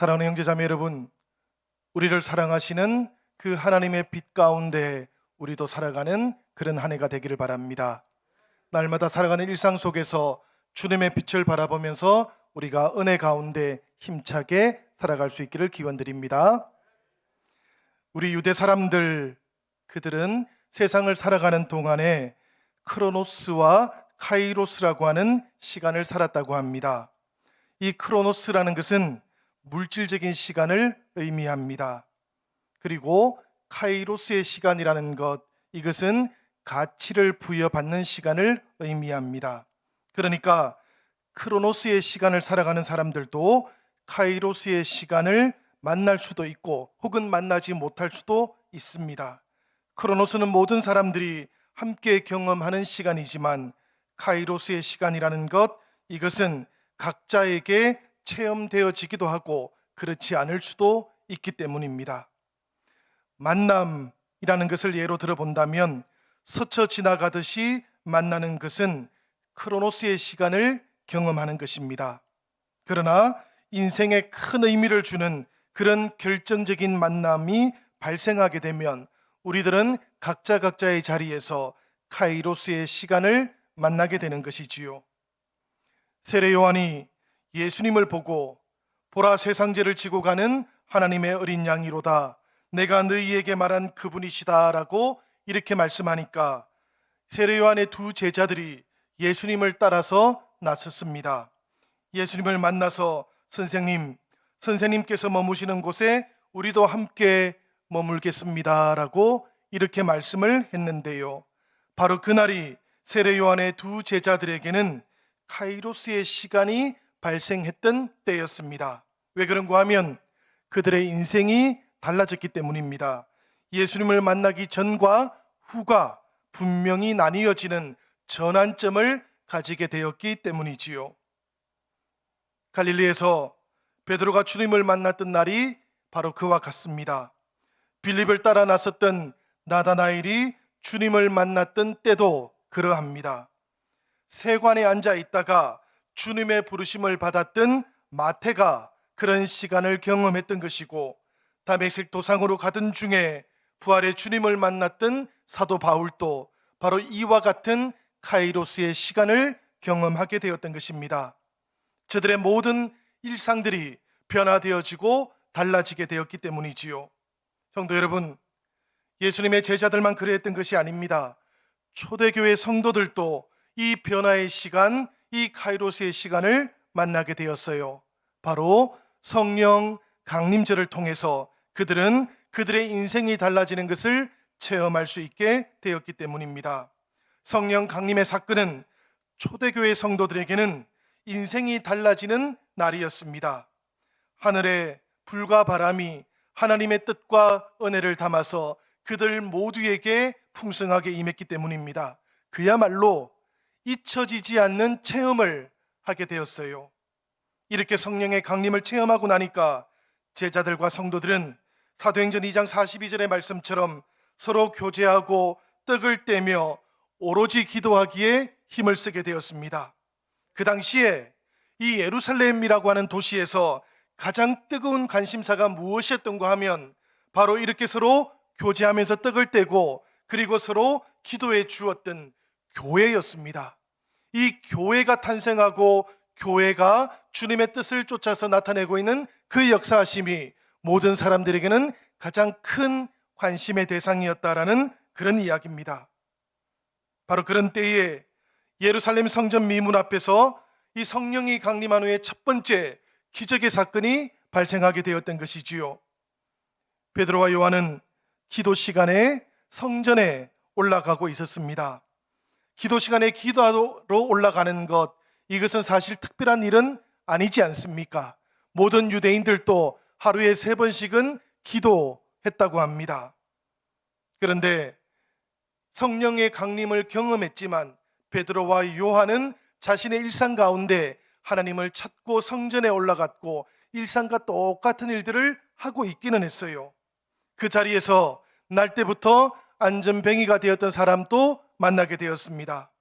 사랑하는 형제자매 여러분, 우리를 사랑하시는 그 하나님의 빛 가운데 우리도 살아가는 그런 한 해가 되기를 바랍니다. 날마다 살아가는 일상 속에서 주님의 빛을 바라보면서 우리가 은혜 가운데 힘차게 살아갈 수 있기를 기원드립니다. 우리 유대 사람들, 그들은 세상을 살아가는 동안에 크로노스와 카이로스라고 하는 시간을 살았다고 합니다. 이 크로노스라는 것은 물질적인 시간을 의미합니다. 그리고 카이로스의 시간이라는 것, 이것은 가치를 부여받는 시간을 의미합니다. 그러니까 크로노스의 시간을 살아가는 사람들도 카이로스의 시간을 만날 수도 있고 혹은 만나지 못할 수도 있습니다. 크로노스는 모든 사람들이 함께 경험하는 시간이지만 카이로스의 시간이라는 것, 이것은 각자에게 체험되어지기도 하고 그렇지 않을 수도 있기 때문입니다. 만남이라는 것을 예로 들어본다면 스쳐 지나가듯이 만나는 것은 크로노스의 시간을 경험하는 것입니다. 그러나 인생에 큰 의미를 주는 그런 결정적인 만남이 발생하게 되면 우리들은 각자의 자리에서 카이로스의 시간을 만나게 되는 것이지요. 세례 요한이 예수님을 보고 보라, 세상죄를 지고 가는 하나님의 어린 양이로다, 내가 너희에게 말한 그분이시다 라고 이렇게 말씀하니까 세례 요한의 두 제자들이 예수님을 따라서 나섰습니다. 예수님을 만나서 선생님께서 머무시는 곳에 우리도 함께 머물겠습니다 라고 이렇게 말씀을 했는데요, 바로 그날이 세례 요한의 두 제자들에게는 카이로스의 시간이 발생했던 때였습니다. 왜 그런가 하면 그들의 인생이 달라졌기 때문입니다. 예수님을 만나기 전과 후가 분명히 나뉘어지는 전환점을 가지게 되었기 때문이지요. 갈릴리에서 베드로가 주님을 만났던 날이 바로 그와 같습니다. 빌립을 따라 나섰던 나다나엘이 주님을 만났던 때도 그러합니다. 세관에 앉아 있다가 주님의 부르심을 받았던 마태가 그런 시간을 경험했던 것이고, 다메섹 도상으로 가던 중에 부활의 주님을 만났던 사도 바울도 바로 이와 같은 카이로스의 시간을 경험하게 되었던 것입니다. 저들의 모든 일상들이 변화되어지고 달라지게 되었기 때문이지요. 성도 여러분, 예수님의 제자들만 그랬던 것이 아닙니다. 초대교회 성도들도 이 변화의 시간, 이 카이로스의 시간을 만나게 되었어요. 바로 성령 강림절을 통해서 그들은 그들의 인생이 달라지는 것을 체험할 수 있게 되었기 때문입니다. 성령 강림의 사건은 초대교회 성도들에게는 인생이 달라지는 날이었습니다. 하늘에 불과 바람이 하나님의 뜻과 은혜를 담아서 그들 모두에게 풍성하게 임했기 때문입니다. 그야말로 잊혀지지 않는 체험을 하게 되었어요. 이렇게 성령의 강림을 체험하고 나니까 제자들과 성도들은 사도행전 2장 42절의 말씀처럼 서로 교제하고 떡을 떼며 오로지 기도하기에 힘을 쓰게 되었습니다. 그 당시에 이 예루살렘이라고 하는 도시에서 가장 뜨거운 관심사가 무엇이었던가 하면 바로 이렇게 서로 교제하면서 떡을 떼고 그리고 서로 기도해 주었던 교회였습니다. 이 교회가 탄생하고 교회가 주님의 뜻을 쫓아서 나타내고 있는 그 역사하심이 모든 사람들에게는 가장 큰 관심의 대상이었다라는 그런 이야기입니다. 바로 그런 때에 예루살렘 성전 미문 앞에서 이 성령이 강림한 후에 첫 번째 기적의 사건이 발생하게 되었던 것이지요. 베드로와 요한은 기도 시간에 성전에 올라가고 있었습니다. 기도 시간에 기도하러 올라가는 것, 이것은 사실 특별한 일은 아니지 않습니까? 모든 유대인들도 하루에 3번씩은 기도했다고 합니다. 그런데 성령의 강림을 경험했지만 베드로와 요한은 자신의 일상 가운데 하나님을 찾고 성전에 올라갔고 일상과 똑같은 일들을 하고 있기는 했어요. 그 자리에서 날 때부터 안전뱅이가 되었던 사람도 만나게 되었습니다.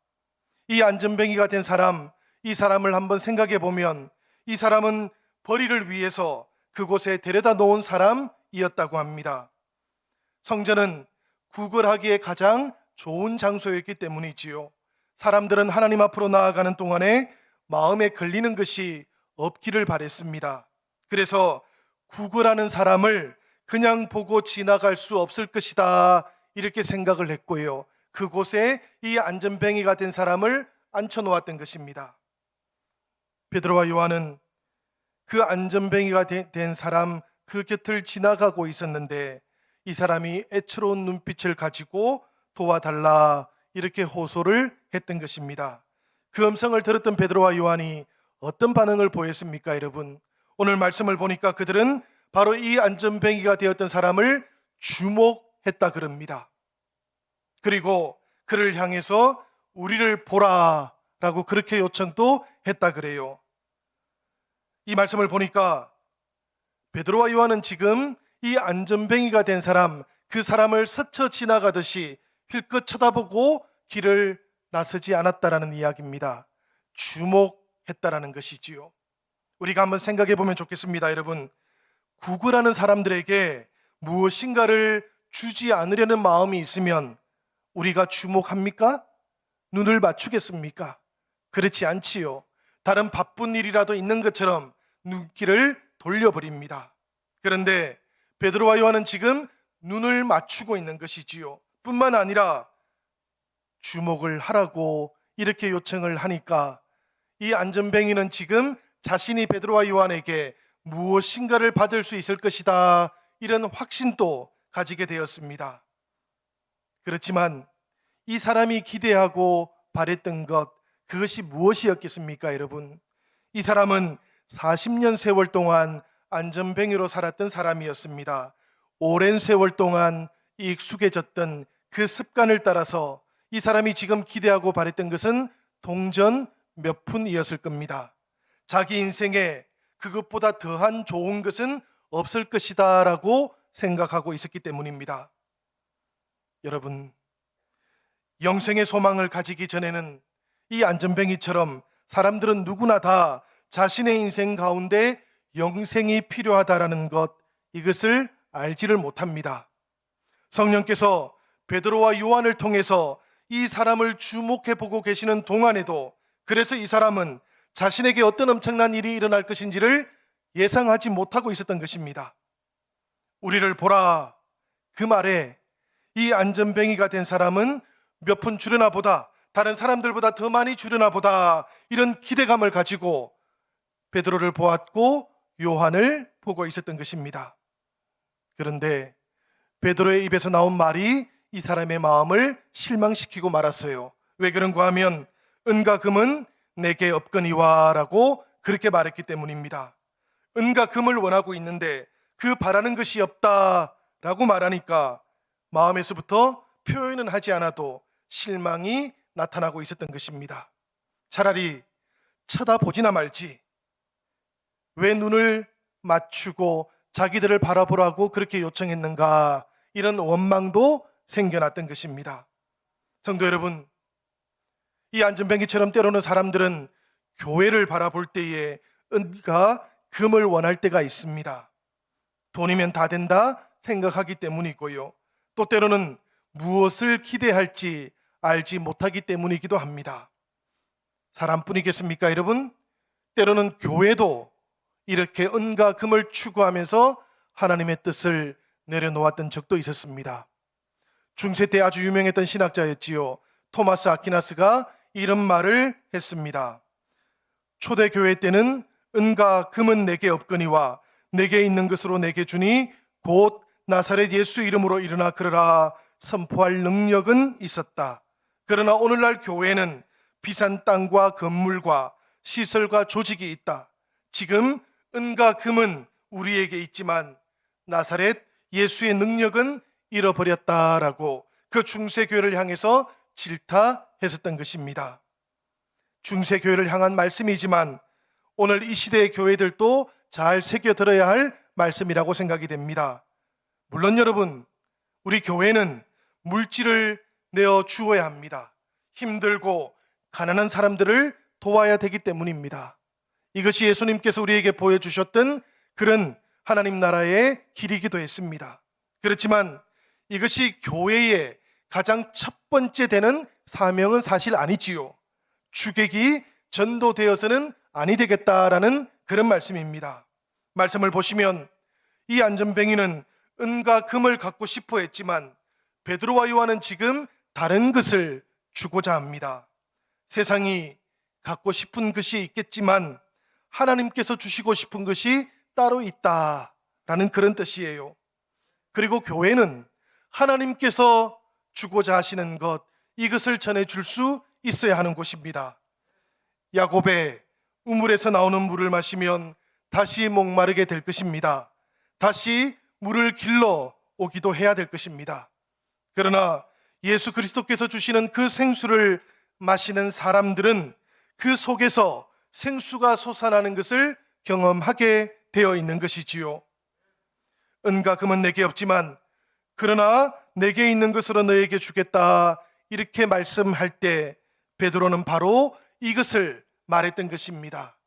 이 안전뱅이가 된 사람, 이 사람을 한번 생각해 보면 이 사람은 벌이를 위해서 그곳에 데려다 놓은 사람이었다고 합니다. 성전은 구걸하기에 가장 좋은 장소였기 때문이지요. 사람들은 하나님 앞으로 나아가는 동안에 마음에 걸리는 것이 없기를 바랬습니다. 그래서 구걸하는 사람을 그냥 보고 지나갈 수 없을 것이다, 이렇게 생각을 했고요. 그곳에 이 안전뱅이가 된 사람을 앉혀놓았던 것입니다. 베드로와 요한은 그 안전뱅이가 된 사람 그 곁을 지나가고 있었는데, 이 사람이 애처로운 눈빛을 가지고 도와달라, 이렇게 호소를 했던 것입니다. 그 음성을 들었던 베드로와 요한이 어떤 반응을 보였습니까, 여러분? 오늘 말씀을 보니까 그들은 바로 이 안전뱅이가 되었던 사람을 주목했다 그럽니다. 그리고 그를 향해서 우리를 보라 라고 그렇게 요청도 했다 그래요. 이 말씀을 보니까 베드로와 요한은 지금 이 안전뱅이가 된 사람, 그 사람을 스쳐 지나가듯이 힐끗 쳐다보고 길을 나서지 않았다라는 이야기입니다. 주목했다라는 것이지요. 우리가 한번 생각해 보면 좋겠습니다. 여러분, 구걸하는 사람들에게 무엇인가를 주지 않으려는 마음이 있으면 우리가 주목합니까? 눈을 맞추겠습니까? 그렇지 않지요. 다른 바쁜 일이라도 있는 것처럼 눈길을 돌려버립니다. 그런데 베드로와 요한은 지금 눈을 맞추고 있는 것이지요. 뿐만 아니라 주목을 하라고 이렇게 요청을 하니까 이 안전뱅이는 지금 자신이 베드로와 요한에게 무엇인가를 받을 수 있을 것이다, 이런 확신도 가지게 되었습니다. 그렇지만 이 사람이 기대하고 바랬던 것, 그것이 무엇이었겠습니까, 여러분? 이 사람은 40년 세월 동안 안전뱅이로 살았던 사람이었습니다. 오랜 세월 동안 익숙해졌던 그 습관을 따라서 이 사람이 지금 기대하고 바랬던 것은 동전 몇 푼이었을 겁니다. 자기 인생에 그것보다 더한 좋은 것은 없을 것이다 라고 생각하고 있었기 때문입니다. 여러분, 영생의 소망을 가지기 전에는 이 안전뱅이처럼 사람들은 누구나 다 자신의 인생 가운데 영생이 필요하다라는 것, 이것을 알지를 못합니다. 성령께서 베드로와 요한을 통해서 이 사람을 주목해 보고 계시는 동안에도, 그래서 이 사람은 자신에게 어떤 엄청난 일이 일어날 것인지를 예상하지 못하고 있었던 것입니다. 우리를 보라, 그 말에 이 안전뱅이가 된 사람은 몇 푼 주려나 보다, 다른 사람들보다 더 많이 주려나 보다, 이런 기대감을 가지고 베드로를 보았고 요한을 보고 있었던 것입니다. 그런데 베드로의 입에서 나온 말이 이 사람의 마음을 실망시키고 말았어요. 왜 그런가 하면 은과 금은 내게 없거니와 라고 그렇게 말했기 때문입니다. 은과 금을 원하고 있는데 그 바라는 것이 없다 라고 말하니까 마음에서부터 표현은 하지 않아도 실망이 나타나고 있었던 것입니다. 차라리 쳐다보지나 말지, 왜 눈을 맞추고 자기들을 바라보라고 그렇게 요청했는가, 이런 원망도 생겨났던 것입니다. 성도 여러분, 이 안전뱅이처럼 때로는 사람들은 교회를 바라볼 때에 은과 금을 원할 때가 있습니다. 돈이면 다 된다 생각하기 때문이고요. 또 때로는 무엇을 기대할지 알지 못하기 때문이기도 합니다. 사람뿐이겠습니까, 여러분? 때로는 교회도 이렇게 은과 금을 추구하면서 하나님의 뜻을 내려놓았던 적도 있었습니다. 중세 때 아주 유명했던 신학자였지요. 토마스 아퀴나스가 이런 말을 했습니다. 초대교회 때는 은과 금은 내게 없거니와 내게 있는 것으로 내게 주니 곧 나사렛 예수 이름으로 일어나 걸으라 선포할 능력은 있었다. 그러나 오늘날 교회는 비싼 땅과 건물과 시설과 조직이 있다. 지금 은과 금은 우리에게 있지만 나사렛 예수의 능력은 잃어버렸다라고 그 중세교회를 향해서 질타했었던 것입니다. 중세교회를 향한 말씀이지만 오늘 이 시대의 교회들도 잘 새겨들어야 할 말씀이라고 생각이 됩니다. 물론 여러분, 우리 교회는 물질을 내어 주어야 합니다. 힘들고 가난한 사람들을 도와야 되기 때문입니다. 이것이 예수님께서 우리에게 보여주셨던 그런 하나님 나라의 길이기도 했습니다. 그렇지만 이것이 교회의 가장 첫 번째 되는 사명은 사실 아니지요. 주객이 전도되어서는 아니 되겠다라는 그런 말씀입니다. 말씀을 보시면 이 안전뱅이는 은과 금을 갖고 싶어 했지만 베드로와 요한은 지금 다른 것을 주고자 합니다. 세상이 갖고 싶은 것이 있겠지만 하나님께서 주시고 싶은 것이 따로 있다라는 그런 뜻이에요. 그리고 교회는 하나님께서 주고자 하시는 것, 이것을 전해줄 수 있어야 하는 곳입니다. 야곱의 우물에서 나오는 물을 마시면 다시 목마르게 될 것입니다. 다시 물을 길러 오기도 해야 될 것입니다. 그러나 예수 그리스도께서 주시는 그 생수를 마시는 사람들은 그 속에서 생수가 솟아나는 것을 경험하게 되어 있는 것이지요. 은과 금은 내게 없지만 그러나 내게 있는 것으로 너에게 주겠다, 이렇게 말씀할 때 베드로는 바로 이것을 말했던 것입니다.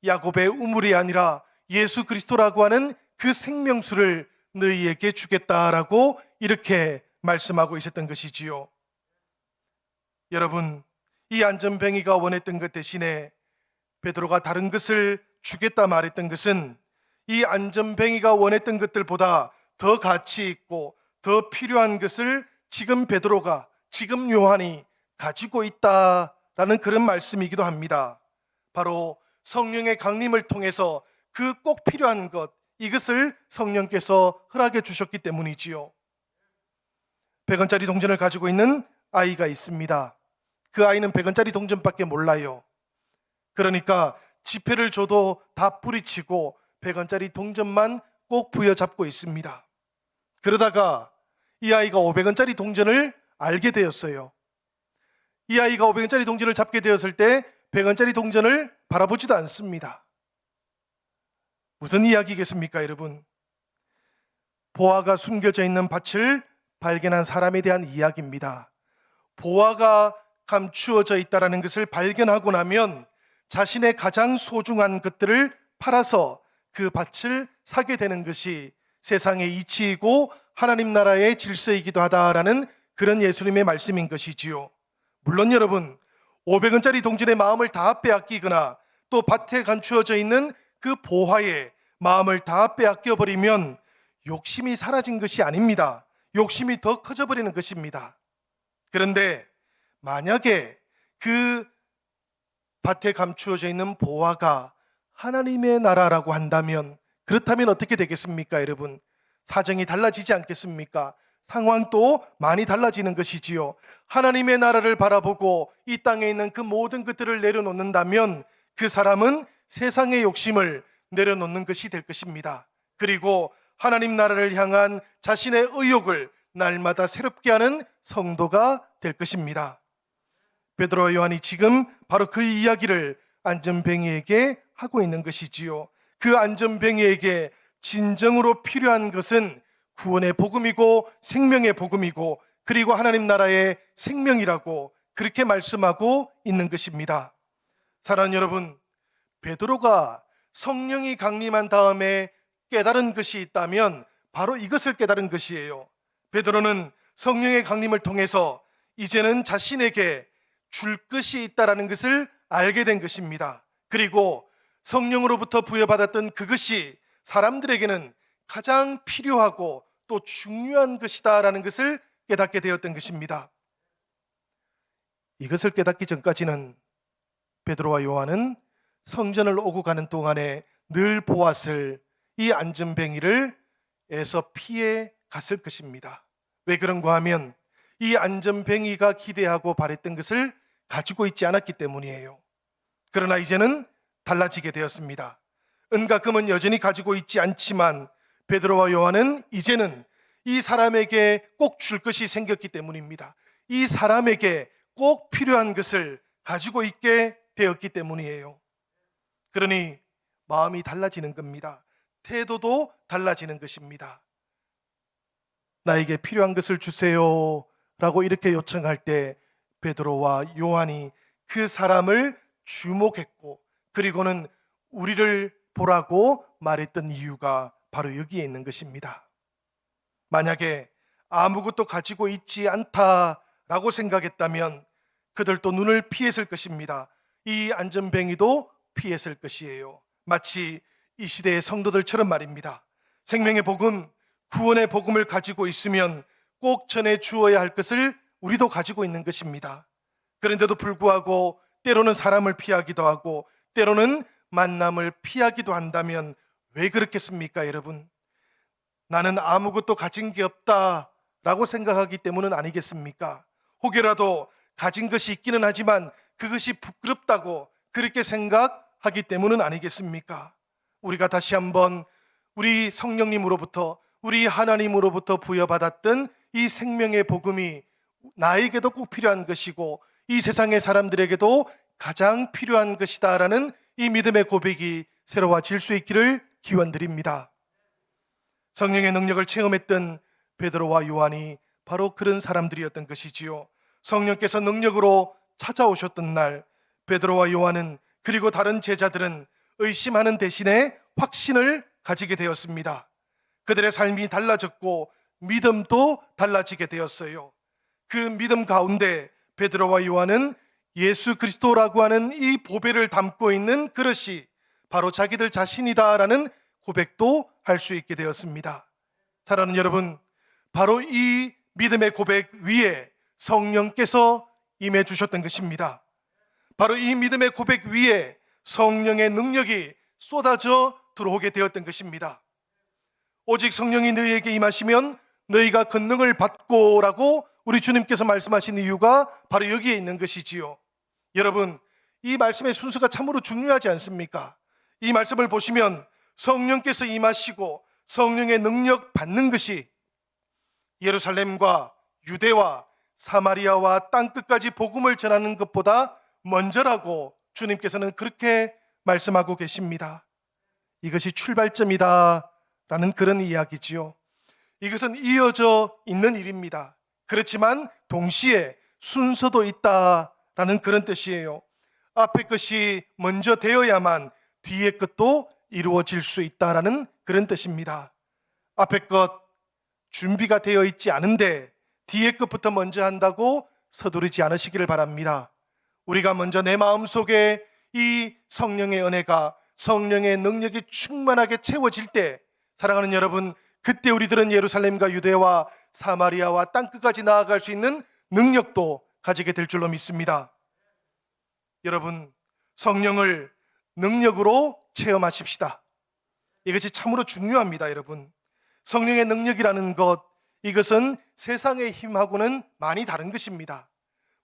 야곱의 우물이 아니라 예수 그리스도라고 하는 그 생명수를 너희에게 주겠다라고 이렇게 말씀하고 있었던 것이지요. 여러분, 이 안전뱅이가 원했던 것 대신에 베드로가 다른 것을 주겠다 말했던 것은 이 안전뱅이가 원했던 것들보다 더 가치 있고 더 필요한 것을 지금 베드로가, 지금 요한이 가지고 있다라는 그런 말씀이기도 합니다. 바로 성령의 강림을 통해서 그 꼭 필요한 것, 이것을 성령께서 허락해 주셨기 때문이지요. 100원짜리 동전을 가지고 있는 아이가 있습니다. 그 아이는 100원짜리 동전밖에 몰라요. 그러니까 지폐를 줘도 다 뿌리치고 100원짜리 동전만 꼭 부여잡고 있습니다. 그러다가 이 아이가 500원짜리 동전을 알게 되었어요. 이 아이가 500원짜리 동전을 잡게 되었을 때 100원짜리 동전을 바라보지도 않습니다. 무슨 이야기겠습니까, 여러분? 보화가 숨겨져 있는 밭을 발견한 사람에 대한 이야기입니다. 보화가 감추어져 있다는 것을 발견하고 나면 자신의 가장 소중한 것들을 팔아서 그 밭을 사게 되는 것이 세상의 이치이고 하나님 나라의 질서이기도 하다라는 그런 예수님의 말씀인 것이지요. 물론 여러분, 500원짜리 동전의 마음을 다 빼앗기거나 또 밭에 감추어져 있는 그 보화에 마음을 다 빼앗겨 버리면 욕심이 사라진 것이 아닙니다. 욕심이 더 커져 버리는 것입니다. 그런데 만약에 그 밭에 감추어져 있는 보화가 하나님의 나라라고 한다면, 그렇다면 어떻게 되겠습니까, 여러분? 사정이 달라지지 않겠습니까? 상황도 많이 달라지는 것이지요. 하나님의 나라를 바라보고 이 땅에 있는 그 모든 것들을 내려놓는다면 그 사람은 세상의 욕심을 내려놓는 것이 될 것입니다. 그리고 하나님 나라를 향한 자신의 의욕을 날마다 새롭게 하는 성도가 될 것입니다. 베드로와 요한이 지금 바로 그 이야기를 안전뱅이에게 하고 있는 것이지요. 그 안전뱅이에게 진정으로 필요한 것은 구원의 복음이고 생명의 복음이고 그리고 하나님 나라의 생명이라고 그렇게 말씀하고 있는 것입니다. 사랑하는 여러분, 베드로가 성령이 강림한 다음에 깨달은 것이 있다면 바로 이것을 깨달은 것이에요. 베드로는 성령의 강림을 통해서 이제는 자신에게 줄 것이 있다는 것을 알게 된 것입니다. 그리고 성령으로부터 부여받았던 그것이 사람들에게는 가장 필요하고 또 중요한 것이다라는 것을 깨닫게 되었던 것입니다. 이것을 깨닫기 전까지는 베드로와 요한은 성전을 오고 가는 동안에 늘 보았을 이 안전뱅이를 애써 피해 갔을 것입니다. 왜 그런가 하면 이 안전뱅이가 기대하고 바랬던 것을 가지고 있지 않았기 때문이에요. 그러나 이제는 달라지게 되었습니다. 은과 금은 여전히 가지고 있지 않지만 베드로와 요한은 이제는 이 사람에게 꼭 줄 것이 생겼기 때문입니다. 이 사람에게 꼭 필요한 것을 가지고 있게 되었기 때문이에요. 그러니 마음이 달라지는 겁니다. 태도도 달라지는 것입니다. 나에게 필요한 것을 주세요 라고 이렇게 요청할 때 베드로와 요한이 그 사람을 주목했고 그리고는 우리를 보라고 말했던 이유가 바로 여기에 있는 것입니다. 만약에 아무것도 가지고 있지 않다라고 생각했다면 그들도 눈을 피했을 것입니다. 이 안전뱅이도 피했을 것이에요. 마치 이 시대의 성도들처럼 말입니다. 생명의 복음, 구원의 복음을 가지고 있으면 꼭 전해 주어야 할 것을 우리도 가지고 있는 것입니다. 그런데도 불구하고 때로는 사람을 피하기도 하고 때로는 만남을 피하기도 한다면 왜 그렇겠습니까, 여러분? 나는 아무것도 가진 게 없다라고 생각하기 때문은 아니겠습니까? 혹여라도 가진 것이 있기는 하지만 그것이 부끄럽다고 그렇게 생각하기 때문은 아니겠습니까? 우리가 다시 한번 우리 성령님으로부터, 우리 하나님으로부터 부여받았던 이 생명의 복음이 나에게도 꼭 필요한 것이고 이 세상의 사람들에게도 가장 필요한 것이다라는 이 믿음의 고백이 새로워질 수 있기를 기원드립니다. 성령의 능력을 체험했던 베드로와 요한이 바로 그런 사람들이었던 것이지요. 성령께서 능력으로 찾아오셨던 날, 베드로와 요한은 그리고 다른 제자들은 의심하는 대신에 확신을 가지게 되었습니다. 그들의 삶이 달라졌고 믿음도 달라지게 되었어요. 그 믿음 가운데 베드로와 요한은 예수 그리스도라고 하는 이 보배를 담고 있는 그릇이 바로 자기들 자신이다라는 고백도 할 수 있게 되었습니다. 사랑하는 여러분, 바로 이 믿음의 고백 위에 성령께서 임해 주셨던 것입니다. 바로 이 믿음의 고백 위에 성령의 능력이 쏟아져 들어오게 되었던 것입니다. 오직 성령이 너희에게 임하시면 너희가 권능을 받고라고 우리 주님께서 말씀하신 이유가 바로 여기에 있는 것이지요. 여러분, 이 말씀의 순서가 참으로 중요하지 않습니까? 이 말씀을 보시면 성령께서 임하시고 성령의 능력 받는 것이 예루살렘과 유대와 사마리아와 땅끝까지 복음을 전하는 것보다 먼저라고 주님께서는 그렇게 말씀하고 계십니다. 이것이 출발점이다 라는 그런 이야기지요. 이것은 이어져 있는 일입니다. 그렇지만 동시에 순서도 있다라는 그런 뜻이에요. 앞에 것이 먼저 되어야만 뒤에 것도 이루어질 수 있다라는 그런 뜻입니다. 앞에 것 준비가 되어 있지 않은데 뒤에 것부터 먼저 한다고 서두르지 않으시기를 바랍니다. 우리가 먼저 내 마음속에 이 성령의 은혜가, 성령의 능력이 충만하게 채워질 때, 사랑하는 여러분, 그때 우리들은 예루살렘과 유대와 사마리아와 땅끝까지 나아갈 수 있는 능력도 가지게 될 줄로 믿습니다. 여러분, 성령을 능력으로 체험하십시다. 이것이 참으로 중요합니다. 여러분, 성령의 능력이라는 것, 이것은 세상의 힘하고는 많이 다른 것입니다.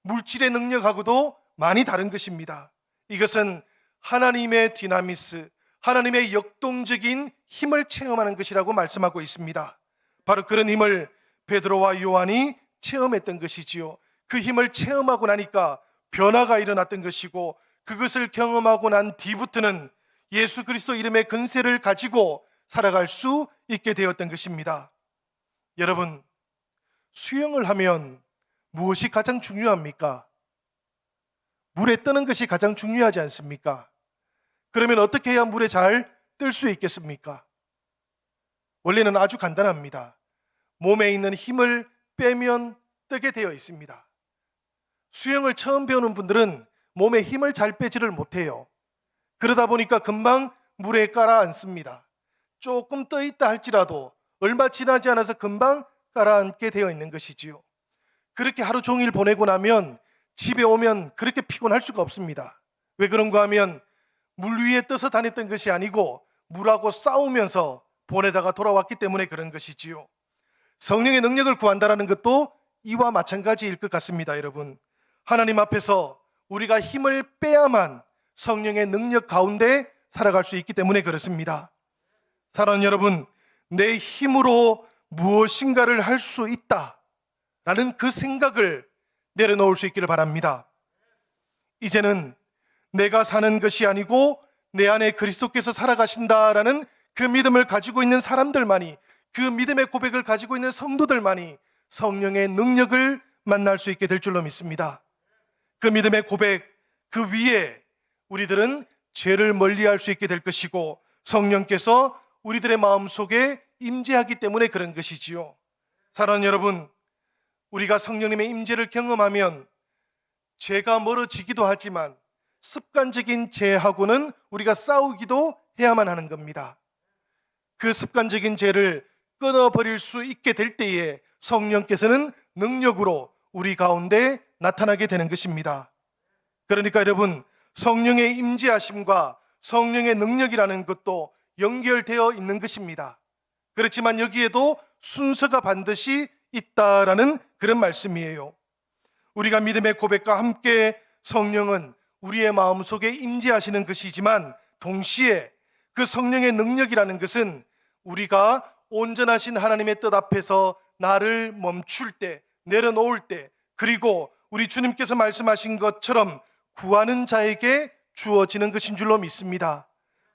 물질의 능력하고도 많이 다른 것입니다. 이것은 하나님의 디나미스, 하나님의 역동적인 힘을 체험하는 것이라고 말씀하고 있습니다. 바로 그런 힘을 베드로와 요한이 체험했던 것이지요. 그 힘을 체험하고 나니까 변화가 일어났던 것이고, 그것을 경험하고 난 뒤부터는 예수 그리스도 이름의 권세를 가지고 살아갈 수 있게 되었던 것입니다. 여러분, 수영을 하면 무엇이 가장 중요합니까? 물에 뜨는 것이 가장 중요하지 않습니까? 그러면 어떻게 해야 물에 잘 뜰 수 있겠습니까? 원래는 아주 간단합니다. 몸에 있는 힘을 빼면 뜨게 되어 있습니다. 수영을 처음 배우는 분들은 몸에 힘을 잘 빼지를 못해요. 그러다 보니까 금방 물에 가라앉습니다. 조금 떠 있다 할지라도 얼마 지나지 않아서 금방 가라앉게 되어 있는 것이지요. 그렇게 하루 종일 보내고 나면 집에 오면 그렇게 피곤할 수가 없습니다. 왜 그런가 하면 물 위에 떠서 다녔던 것이 아니고 물하고 싸우면서 보내다가 돌아왔기 때문에 그런 것이지요. 성령의 능력을 구한다는 것도 이와 마찬가지일 것 같습니다. 여러분, 하나님 앞에서 우리가 힘을 빼야만 성령의 능력 가운데 살아갈 수 있기 때문에 그렇습니다. 사랑하는 여러분, 내 힘으로 무엇인가를 할 수 있다라는 그 생각을 내려놓을 수 있기를 바랍니다. 이제는 내가 사는 것이 아니고 내 안에 그리스도께서 살아가신다라는 그 믿음을 가지고 있는 사람들만이, 그 믿음의 고백을 가지고 있는 성도들만이 성령의 능력을 만날 수 있게 될 줄로 믿습니다. 그 믿음의 고백, 그 위에 우리들은 죄를 멀리할 수 있게 될 것이고 성령께서 우리들의 마음속에 임재하기 때문에 그런 것이지요. 사랑하는 여러분, 우리가 성령님의 임재를 경험하면 죄가 멀어지기도 하지만 습관적인 죄하고는 우리가 싸우기도 해야만 하는 겁니다. 그 습관적인 죄를 끊어버릴 수 있게 될 때에 성령께서는 능력으로 우리 가운데 나타나게 되는 것입니다. 그러니까 여러분, 성령의 임재하심과 성령의 능력이라는 것도 연결되어 있는 것입니다. 그렇지만 여기에도 순서가 반드시 있다라는 그런 말씀이에요. 우리가 믿음의 고백과 함께 성령은 우리의 마음속에 임재하시는 것이지만 동시에 그 성령의 능력이라는 것은 우리가 온전하신 하나님의 뜻 앞에서 나를 멈출 때, 내려놓을 때, 그리고 우리 주님께서 말씀하신 것처럼 구하는 자에게 주어지는 것인 줄로 믿습니다.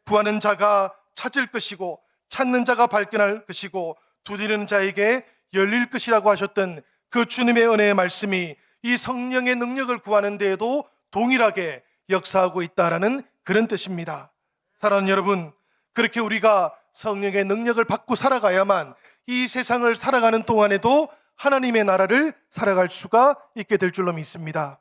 구하는 자가 찾을 것이고 찾는 자가 발견할 것이고 두드리는 자에게 열릴 것이라고 하셨던 그 주님의 은혜의 말씀이 이 성령의 능력을 구하는 데에도 동일하게 역사하고 있다라는 그런 뜻입니다. 사랑하는 여러분, 그렇게 우리가 성령의 능력을 받고 살아가야만 이 세상을 살아가는 동안에도 하나님의 나라를 살아갈 수가 있게 될 줄로 믿습니다.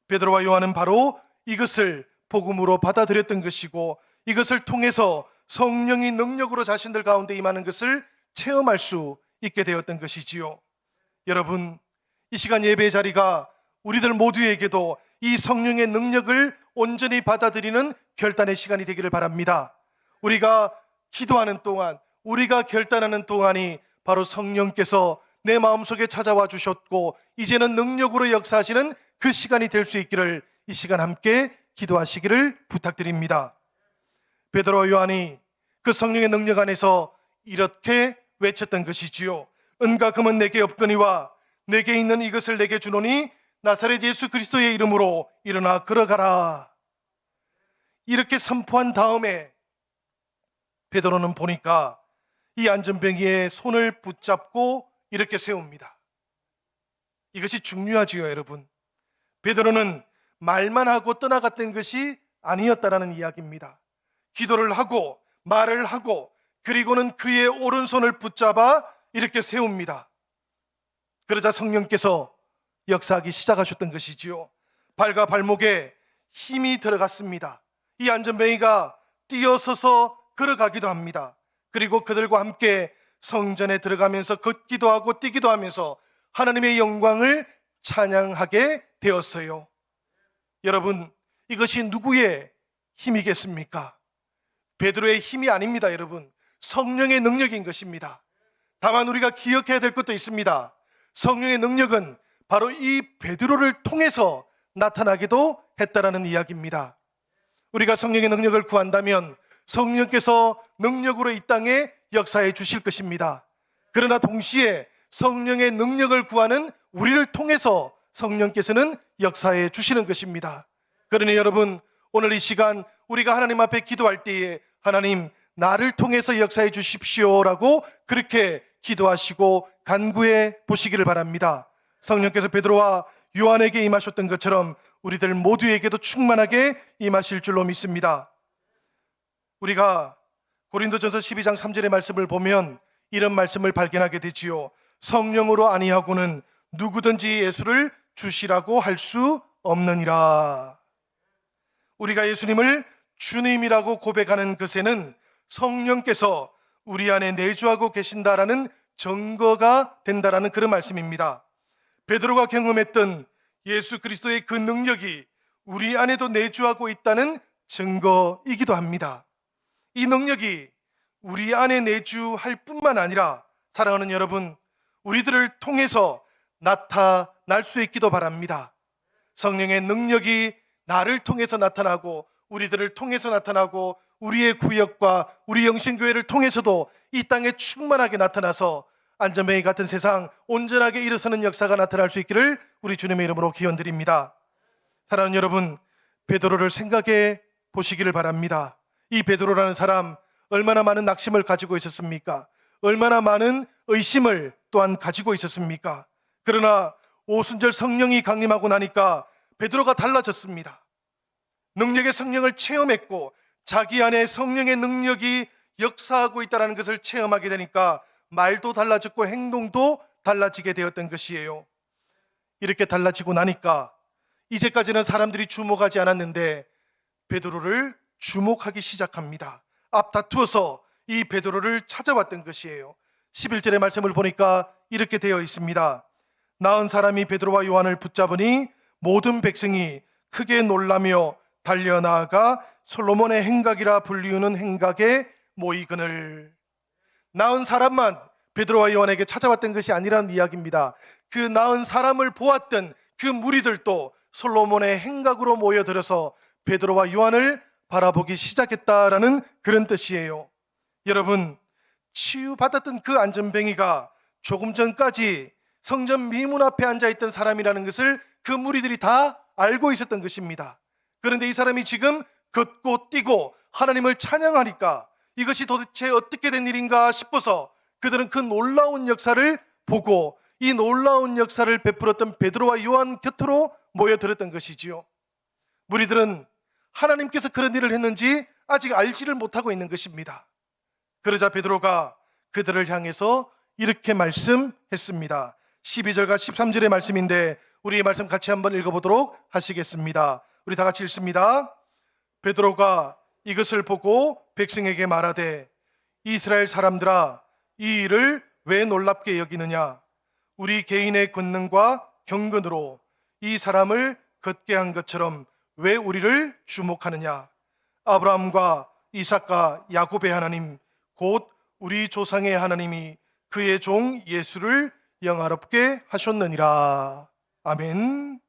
베드로와 요한은 바로 이것을 복음으로 받아들였던 것이고 이것을 통해서 성령이 능력으로 자신들 가운데 임하는 것을 체험할 수 있게 되었던 것이지요. 여러분, 이 시간 예배의 자리가 우리들 모두에게도 이 성령의 능력을 온전히 받아들이는 결단의 시간이 되기를 바랍니다. 우리가 기도하는 동안, 우리가 결단하는 동안이 바로 성령께서 내 마음속에 찾아와 주셨고 이제는 능력으로 역사하시는 그 시간이 될 수 있기를 이 시간 함께 기도하시기를 부탁드립니다. 베드로와 요한이 그 성령의 능력 안에서 이렇게 외쳤던 것이지요. 은과 금은 내게 없거니와 내게 있는 이것을 내게 주노니 나사렛 예수 그리스도의 이름으로 일어나 걸어가라. 이렇게 선포한 다음에 베드로는 보니까 이 안전뱅이의 손을 붙잡고 이렇게 세웁니다. 이것이 중요하지요, 여러분. 베드로는 말만 하고 떠나갔던 것이 아니었다라는 이야기입니다. 기도를 하고 말을 하고 그리고는 그의 오른손을 붙잡아 이렇게 세웁니다. 그러자 성령께서 역사하기 시작하셨던 것이지요. 발과 발목에 힘이 들어갔습니다. 이 안전뱅이가 뛰어서서 걸어가기도 합니다. 그리고 그들과 함께 성전에 들어가면서 걷기도 하고 뛰기도 하면서 하나님의 영광을 찬양하게 되었어요. 여러분, 이것이 누구의 힘이겠습니까? 베드로의 힘이 아닙니다, 여러분. 성령의 능력인 것입니다. 다만 우리가 기억해야 될 것도 있습니다. 성령의 능력은 바로 이 베드로를 통해서 나타나기도 했다라는 이야기입니다. 우리가 성령의 능력을 구한다면 성령께서 능력으로 이 땅에 역사해 주실 것입니다. 그러나 동시에 성령의 능력을 구하는 우리를 통해서 성령께서는 역사해 주시는 것입니다. 그러니 여러분, 오늘 이 시간 우리가 하나님 앞에 기도할 때에 하나님, 나를 통해서 역사해 주십시오라고 그렇게 기도하시고 간구해 보시기를 바랍니다. 성령께서 베드로와 요한에게 임하셨던 것처럼 우리들 모두에게도 충만하게 임하실 줄로 믿습니다. 우리가 고린도전서 12장 3절의 말씀을 보면 이런 말씀을 발견하게 되지요. 성령으로 아니하고는 누구든지 예수를 주시라고 할 수 없느니라. 우리가 예수님을 주님이라고 고백하는 것에는 성령께서 우리 안에 내주하고 계신다라는 증거가 된다라는 그런 말씀입니다. 베드로가 경험했던 예수 그리스도의 그 능력이 우리 안에도 내주하고 있다는 증거이기도 합니다. 이 능력이 우리 안에 내주할 뿐만 아니라 사랑하는 여러분, 우리들을 통해서 나타날 수 있기도 바랍니다. 성령의 능력이 나를 통해서 나타나고 우리들을 통해서 나타나고 우리의 구역과 우리 영신교회를 통해서도 이 땅에 충만하게 나타나서 안전뱅이 같은 세상 온전하게 일어서는 역사가 나타날 수 있기를 우리 주님의 이름으로 기원드립니다. 사랑하는 여러분, 베드로를 생각해 보시기를 바랍니다. 이 베드로라는 사람 얼마나 많은 낙심을 가지고 있었습니까? 얼마나 많은 의심을 또한 가지고 있었습니까? 그러나 오순절 성령이 강림하고 나니까 베드로가 달라졌습니다. 능력의 성령을 체험했고 자기 안에 성령의 능력이 역사하고 있다는 것을 체험하게 되니까 말도 달라졌고 행동도 달라지게 되었던 것이에요. 이렇게 달라지고 나니까 이제까지는 사람들이 주목하지 않았는데 베드로를 주목하기 시작합니다. 앞다투어서 이 베드로를 찾아왔던 것이에요. 11절의 말씀을 보니까 이렇게 되어 있습니다. 나은 사람이 베드로와 요한을 붙잡으니 모든 백성이 크게 놀라며 달려나아가 솔로몬의 행각이라 불리우는 행각에 모이거늘. 나은 사람만 베드로와 요한에게 찾아왔던 것이 아니라는 이야기입니다. 그 나은 사람을 보았던 그 무리들도 솔로몬의 행각으로 모여들어서 베드로와 요한을 바라보기 시작했다라는 그런 뜻이에요. 여러분, 치유받았던 그 안전뱅이가 조금 전까지 성전 미문 앞에 앉아있던 사람이라는 것을 그 무리들이 다 알고 있었던 것입니다. 그런데 이 사람이 지금 걷고 뛰고 하나님을 찬양하니까 이것이 도대체 어떻게 된 일인가 싶어서 그들은 그 놀라운 역사를 보고 이 놀라운 역사를 베풀었던 베드로와 요한 곁으로 모여들었던 것이지요. 무리들은 하나님께서 그런 일을 했는지 아직 알지를 못하고 있는 것입니다. 그러자 베드로가 그들을 향해서 이렇게 말씀했습니다. 12절과 13절의 말씀인데 우리 이 말씀 같이 한번 읽어보도록 하시겠습니다. 우리 다 같이 읽습니다. 베드로가 이것을 보고 백성에게 말하되 이스라엘 사람들아, 이 일을 왜 놀랍게 여기느냐? 우리 개인의 권능과 경건으로 이 사람을 걷게 한 것처럼 왜 우리를 주목하느냐? 아브라함과 이삭과 야곱의 하나님 곧 우리 조상의 하나님이 그의 종 예수를 영화롭게 하셨느니라. 아멘.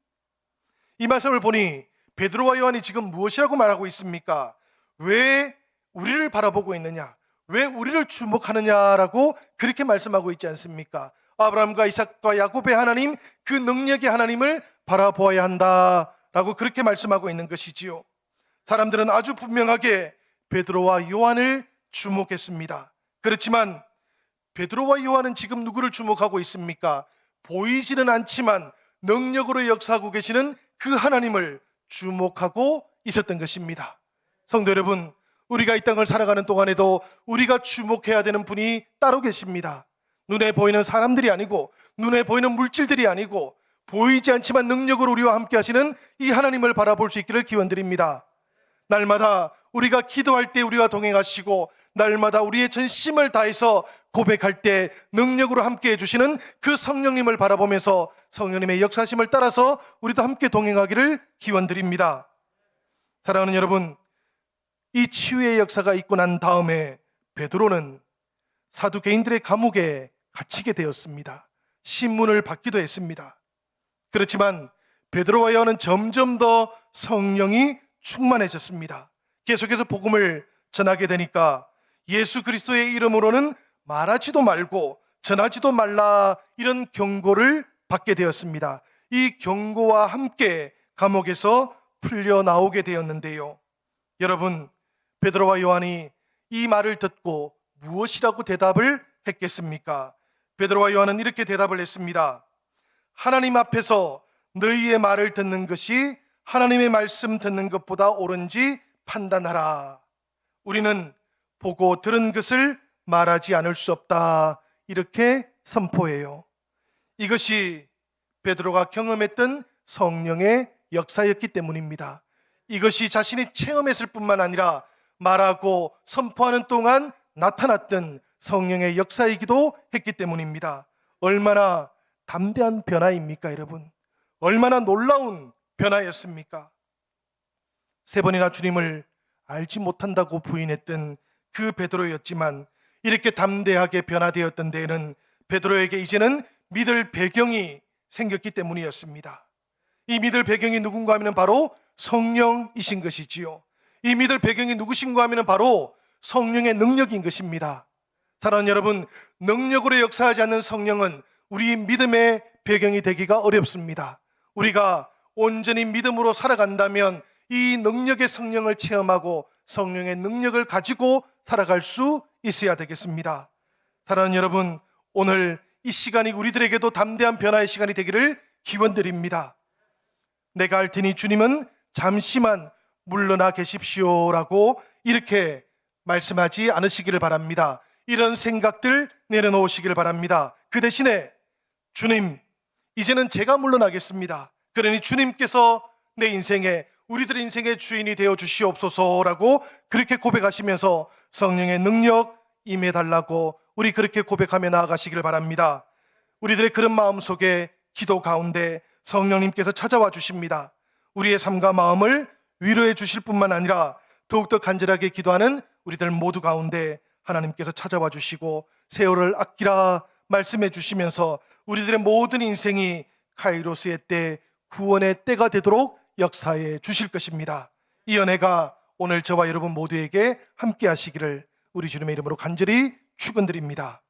이 말씀을 보니 베드로와 요한이 지금 무엇이라고 말하고 있습니까? 왜 우리를 바라보고 있느냐? 왜 우리를 주목하느냐라고 그렇게 말씀하고 있지 않습니까? 아브라함과 이삭과 야곱의 하나님, 그 능력의 하나님을 바라보아야 한다라고 그렇게 말씀하고 있는 것이지요. 사람들은 아주 분명하게 베드로와 요한을 주목했습니다. 그렇지만 베드로와 요한은 지금 누구를 주목하고 있습니까? 보이지는 않지만 능력으로 역사하고 계시는 그 하나님을 주목하고 있었던 것입니다. 성도 여러분, 우리가 이 땅을 살아가는 동안에도 우리가 주목해야 되는 분이 따로 계십니다. 눈에 보이는 사람들이 아니고 눈에 보이는 물질들이 아니고 보이지 않지만 능력으로 우리와 함께 하시는 이 하나님을 바라볼 수 있기를 기원드립니다. 날마다 우리가 기도할 때 우리와 동행하시고 날마다 우리의 전심을 다해서 고백할 때 능력으로 함께 해주시는 그 성령님을 바라보면서 성령님의 역사심을 따라서 우리도 함께 동행하기를 기원드립니다. 사랑하는 여러분, 이 치유의 역사가 있고 난 다음에 베드로는 사두개인들의 감옥에 갇히게 되었습니다. 신문을 받기도 했습니다. 그렇지만 베드로와 요한은 점점 더 성령이 충만해졌습니다. 계속해서 복음을 전하게 되니까 예수 그리스도의 이름으로는 말하지도 말고 전하지도 말라, 이런 경고를 받게 되었습니다. 이 경고와 함께 감옥에서 풀려 나오게 되었는데요. 여러분, 베드로와 요한이 이 말을 듣고 무엇이라고 대답을 했겠습니까? 베드로와 요한은 이렇게 대답을 했습니다. 하나님 앞에서 너희의 말을 듣는 것이 하나님의 말씀 듣는 것보다 옳은지 판단하라. 우리는 보고 들은 것을 말하지 않을 수 없다, 이렇게 선포해요. 이것이 베드로가 경험했던 성령의 역사였기 때문입니다. 이것이 자신이 체험했을 뿐만 아니라 말하고 선포하는 동안 나타났던 성령의 역사이기도 했기 때문입니다. 얼마나 담대한 변화입니까, 여러분? 얼마나 놀라운 변화였습니까? 3번이나 주님을 알지 못한다고 부인했던 그 베드로였지만 이렇게 담대하게 변화되었던 데에는 베드로에게 이제는 믿을 배경이 생겼기 때문이었습니다. 이 믿을 배경이 누군가 하면 바로 성령이신 것이지요. 이 믿을 배경이 누구신가 하면 바로 성령의 능력인 것입니다. 사랑하는 여러분, 능력으로 역사하지 않는 성령은 우리 믿음의 배경이 되기가 어렵습니다. 우리가 온전히 믿음으로 살아간다면 이 능력의 성령을 체험하고 성령의 능력을 가지고 살아갈 수 있어야 되겠습니다. 사랑하는 여러분, 오늘 이 시간이 우리들에게도 담대한 변화의 시간이 되기를 기원드립니다. 내가 알 테니 주님은 잠시만 물러나 계십시오라고 이렇게 말씀하지 않으시기를 바랍니다. 이런 생각들 내려놓으시기를 바랍니다. 그 대신에 주님, 이제는 제가 물러나겠습니다. 그러니 주님께서 내 인생에, 우리들의 인생의 주인이 되어 주시옵소서라고 그렇게 고백하시면서 성령의 능력 임해달라고 우리 그렇게 고백하며 나아가시길 바랍니다. 우리들의 그런 마음 속에 기도 가운데 성령님께서 찾아와 주십니다. 우리의 삶과 마음을 위로해 주실 뿐만 아니라 더욱더 간절하게 기도하는 우리들 모두 가운데 하나님께서 찾아와 주시고 세월을 아끼라 말씀해 주시면서 우리들의 모든 인생이 카이로스의 때, 구원의 때가 되도록 역사해 주실 것입니다. 이 은혜가 오늘 저와 여러분 모두에게 함께 하시기를 우리 주님의 이름으로 간절히 축원드립니다.